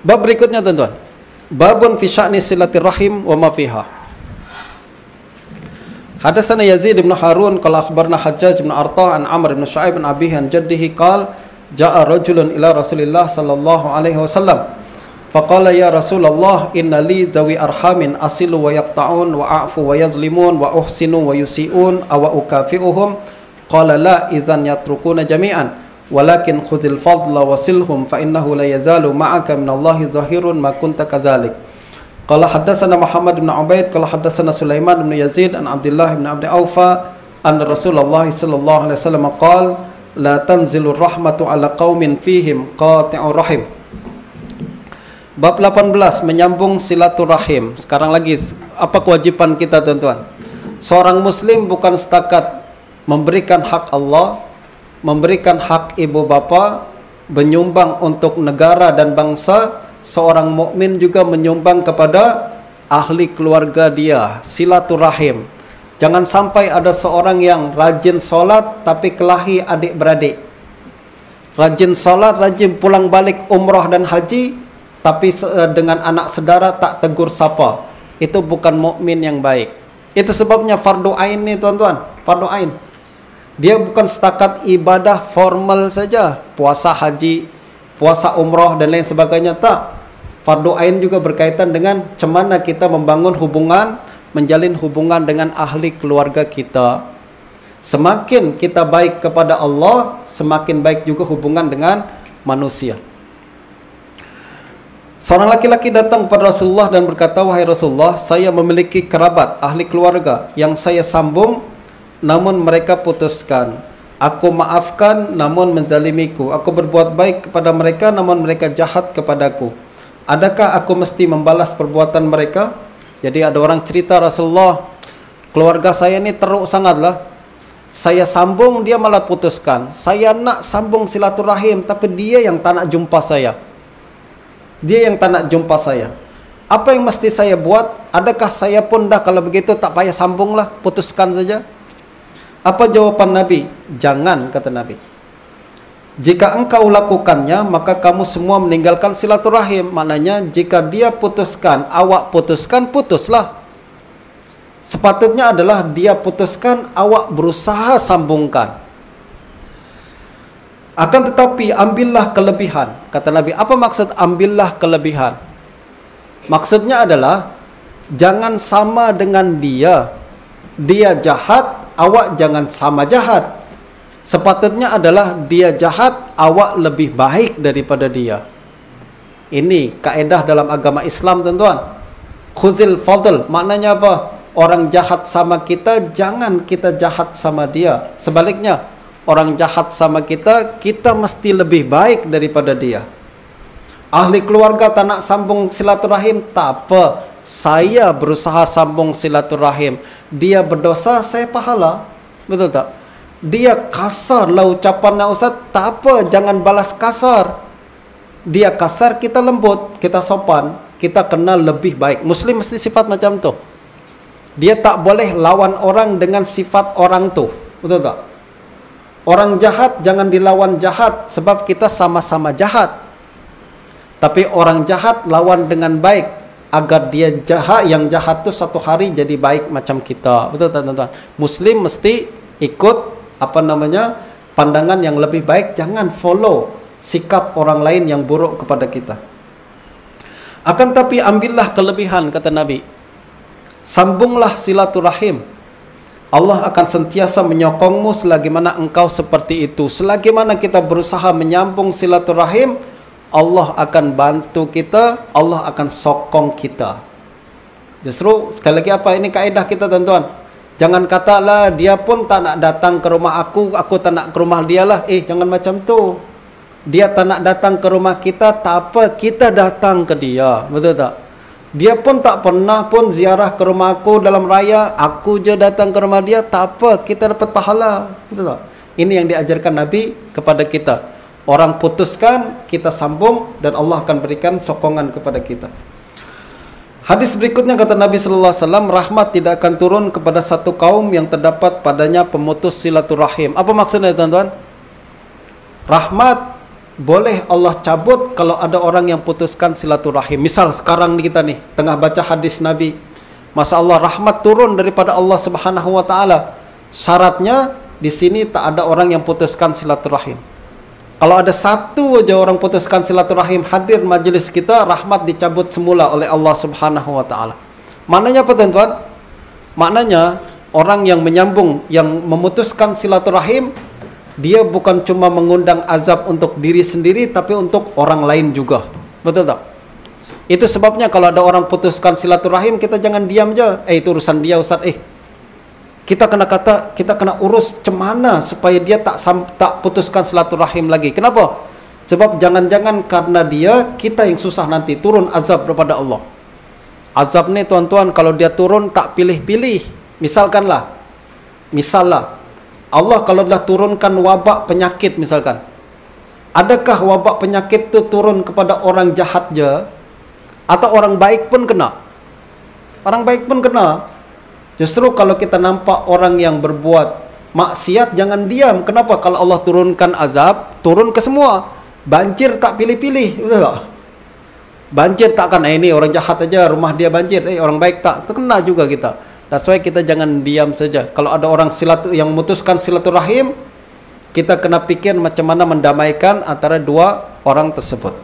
Bab berikutnya tuan-tuan. Babun fi sya'ni silatirrahim wa ma fiha. Hadatsana Yazid bin Harun qala akhbarna Hajjaj bin Arta an Amr bin Syu'aib bin Abihi an jaddihi qala ja'a rajulun ila Rasulillah sallallahu alaihi wasallam faqala ya Rasulullah inna li zawi arhamin asilu wa yaqta'un wa a'fu wa yadhlimun wa uhsinu wa yusi'un aw ukafi'uhum qala la idzan yatrukuna jami'an walakin khudhil fadla wasilhum fa innahu la yazalu ma'aka minallahi zahirun ma kunta kadzalik. Qala haddatsana Muhammad bin Ubaid qala haddatsana Sulaiman bin Yazid an Abdullah bin Abd Aufa anna Rasulullah sallallahu alaihi wasallam qala la tanzilur rahmatu ala qaumin fihim qati'ur rahim. Bab 18 menyambung silaturahim. Sekarang lagi apa kewajiban kita tuan-tuan? Seorang muslim bukan setakat memberikan hak Allah, memberikan hak ibu bapa, menyumbang untuk negara dan bangsa. Seorang mukmin juga menyumbang kepada ahli keluarga dia, silaturahim. Jangan sampai ada seorang yang rajin solat tapi kelahi adik-beradik. Rajin solat, rajin pulang balik umrah dan haji, tapi dengan anak saudara tak tegur sapa. Itu bukan mukmin yang baik. Itu sebabnya fardu ain nih tuan-tuan, fardu ain. Dia bukan setakat ibadah formal saja, puasa haji, puasa umrah dan lain sebagainya, tak. Fardu ain juga berkaitan dengan bagaimana kita membangun hubungan, menjalin hubungan dengan ahli keluarga kita. Semakin kita baik kepada Allah, semakin baik juga hubungan dengan manusia. Seorang laki-laki datang kepada Rasulullah dan berkata, wahai Rasulullah, saya memiliki kerabat, ahli keluarga yang saya sambung, namun mereka putuskan. Aku maafkan namun menzalimiku. Aku berbuat baik kepada mereka namun mereka jahat kepadaku. Adakah aku mesti membalas perbuatan mereka? Jadi ada orang cerita, Rasulullah, keluarga saya ini teruk sangatlah. Saya sambung, dia malah putuskan. Saya nak sambung silaturahim, tapi dia yang tak nak jumpa saya. Dia yang tak nak jumpa saya. Apa yang mesti saya buat? Adakah saya pun dah kalau begitu tak payah sambunglah, putuskan saja? Apa jawaban Nabi? Jangan, kata Nabi. Jika engkau lakukannya, maka kamu semua meninggalkan silaturahim. Maknanya, jika dia putuskan, awak putuskan, putuslah. Sepatutnya adalah dia putuskan, awak berusaha sambungkan. Akan tetapi, ambillah kelebihan. Kata Nabi, apa maksud ambillah kelebihan? Maksudnya adalah, jangan sama dengan dia. Dia jahat, awak jangan sama jahat. Sepatutnya adalah dia jahat, awak lebih baik daripada dia. Ini kaedah dalam agama Islam, tuan-tuan. Khuzil fadl, maknanya apa? Orang jahat sama kita, jangan kita jahat sama dia. Sebaliknya, orang jahat sama kita, kita mesti lebih baik daripada dia. Ahli keluarga tak nak sambung silaturahim, tak apa. Saya berusaha sambung silaturahim. Dia berdosa, saya pahala. Betul tak? Dia kasar lah ucapannya, Ustaz, tak apa, jangan balas kasar. Dia kasar, kita lembut, kita sopan, kita kenal lebih baik. Muslim mesti sifat macam tu. Dia tak boleh lawan orang dengan sifat orang tu. Betul tak? Orang jahat jangan dilawan jahat, sebab kita sama-sama jahat. Tapi orang jahat lawan dengan baik, agar dia jahat, yang jahat tu satu hari jadi baik macam kita. Betul tak, tuan-tuan? Muslim mesti ikut pandangan yang lebih baik. Jangan follow sikap orang lain yang buruk kepada kita. Akan tapi ambillah kelebihan, kata Nabi. Sambunglah silaturahim. Allah akan sentiasa menyokongmu selagi mana engkau seperti itu. Selagi mana kita berusaha menyambung silaturahim, Allah akan bantu kita, Allah akan sokong kita. Justru sekali lagi apa ini kaedah kita, tuan-tuan. Jangan katalah dia pun tak nak datang ke rumah aku tak nak ke rumah dia lah. Jangan macam tu. Dia tak nak datang ke rumah kita, tak apa, kita datang ke dia. Betul tak? Dia pun tak pernah pun ziarah ke rumah aku dalam raya, aku je datang ke rumah dia, tak apa, kita dapat pahala. Betul tak? Ini yang diajarkan Nabi kepada kita. Orang putuskan, kita sambung, dan Allah akan berikan sokongan kepada kita. Hadis berikutnya kata Nabi sallallahu alaihi wasallam, rahmat tidak akan turun kepada satu kaum yang terdapat padanya pemutus silaturahim. Apa maksudnya, tuan-tuan? Rahmat boleh Allah cabut kalau ada orang yang putuskan silaturahim. Misal sekarang kita nih tengah baca hadis Nabi, Masya Allah, rahmat turun daripada Allah Subhanahu wa Ta'ala. Syaratnya di sini tak ada orang yang putuskan silaturahim. Kalau ada satu aja orang putuskan silaturahim hadir majelis kita, rahmat dicabut semula oleh Allah Subhanahu wa Ta'ala. Maknanya apa tuan-tuan? Maknanya orang yang menyambung, yang memutuskan silaturahim, dia bukan cuma mengundang azab untuk diri sendiri, tapi untuk orang lain juga. Betul tak? Itu sebabnya kalau ada orang putuskan silaturahim, kita jangan diam aja. Itu urusan dia Ustaz. Kita kena urus cemana supaya dia tak putuskan silaturahim lagi. Kenapa? Sebab jangan-jangan karena dia, kita yang susah nanti turun azab daripada Allah. Azab ni tuan-tuan kalau dia turun tak pilih-pilih. Misallah Allah kalau dah turunkan wabak penyakit misalkan. Adakah wabak penyakit tu turun kepada orang jahat je atau orang baik pun kena? Orang baik pun kena. Justru kalau kita nampak orang yang berbuat maksiat, jangan diam. Kenapa? Kalau Allah turunkan azab, turun ke semua. Banjir tak pilih-pilih, betul tak? Banjir takkan, ini orang jahat aja, rumah dia banjir. Orang baik tak, terkena juga kita. That's why kita jangan diam saja. Kalau ada orang yang memutuskan silaturahim, kita kena fikir macam mana mendamaikan antara dua orang tersebut.